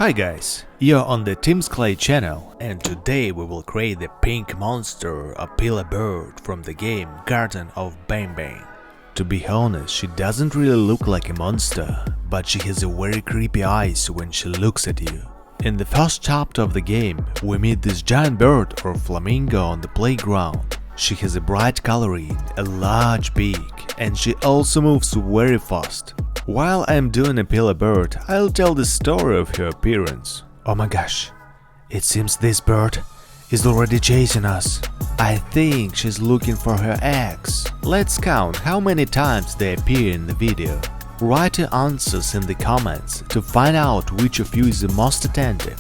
Hi guys, you're on the Tim's Clay channel, and today we will create the pink monster Opila Bird from the game Garten of Banban. To be honest, she doesn't really look like a monster, but she has a very creepy eyes when she looks at you. In the first chapter of the game, we meet this giant bird or flamingo on the playground. She has a bright coloring, a large beak, and she also moves very fast. While I'm doing Opila Bird, I'll tell the story of her appearance. Oh my gosh, it seems this bird is already chasing us. I think she's looking for her eggs. Let's count how many times they appear in the video. Write your answers in the comments to find out which of you is the most attentive.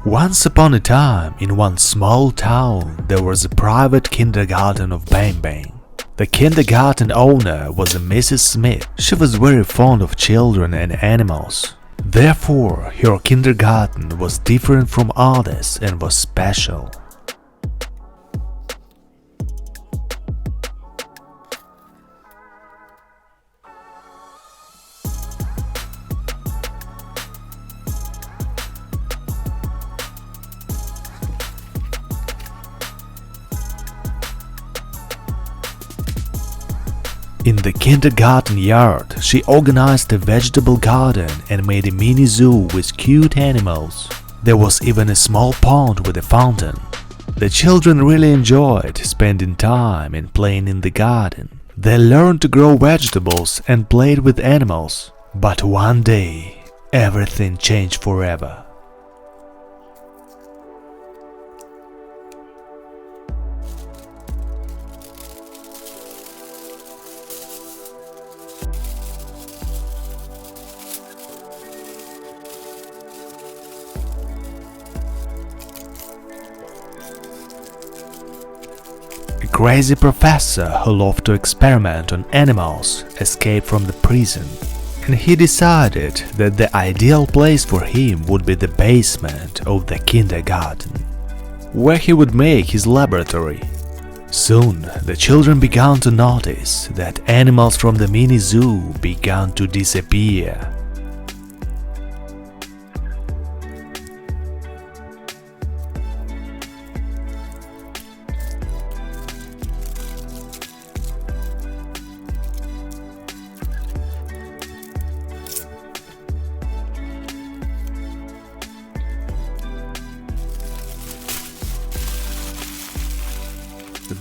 Once upon a time, in one small town, there was a private kindergarten of Banban. The kindergarten owner was a Mrs. Smith. She was very fond of children and animals. Therefore, her kindergarten was different from others and was special. In the kindergarten yard, she organized a vegetable garden and made a mini zoo with cute animals. There was even a small pond with a fountain. The children really enjoyed spending time and playing in the garden. They learned to grow vegetables and played with animals. But one day, everything changed forever. A crazy professor who loved to experiment on animals escaped from the prison, and he decided that the ideal place for him would be the basement of the kindergarten, where he would make his laboratory. Soon, the children began to notice that animals from the mini zoo began to disappear.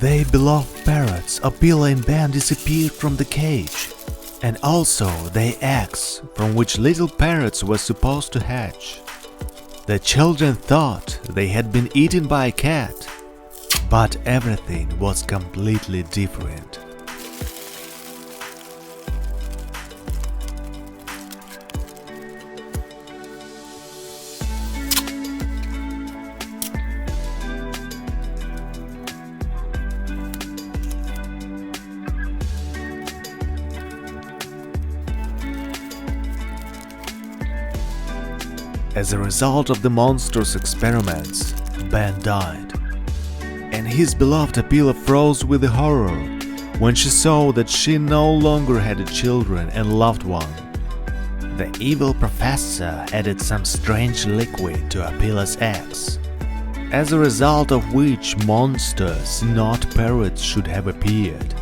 Their beloved parrots, Opila and Ben, disappeared from the cage, and also their eggs, from which little parrots were supposed to hatch. The children thought they had been eaten by a cat, but everything was completely different. As a result of the monster's experiments, Ben died, and his beloved Opila froze with horror when she saw that she no longer had children and loved one. The evil professor added some strange liquid to Opila's eggs, as a result of which monsters, not parrots, should have appeared.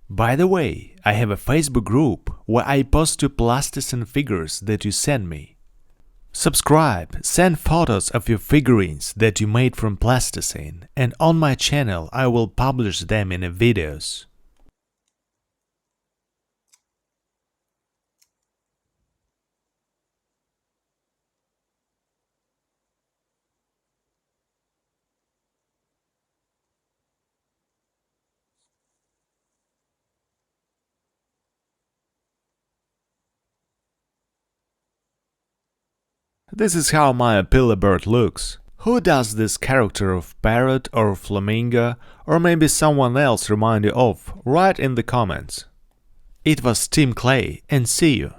By the way, I have a Facebook group where I post two plasticine figures that you send me. Subscribe, send photos of your figurines that you made from plasticine, and on my channel I will publish them in videos. This is how my Opila Bird looks. Who does this character of parrot or flamingo, or maybe someone else remind you of? Write in the comments. It was Team Clay, and see you!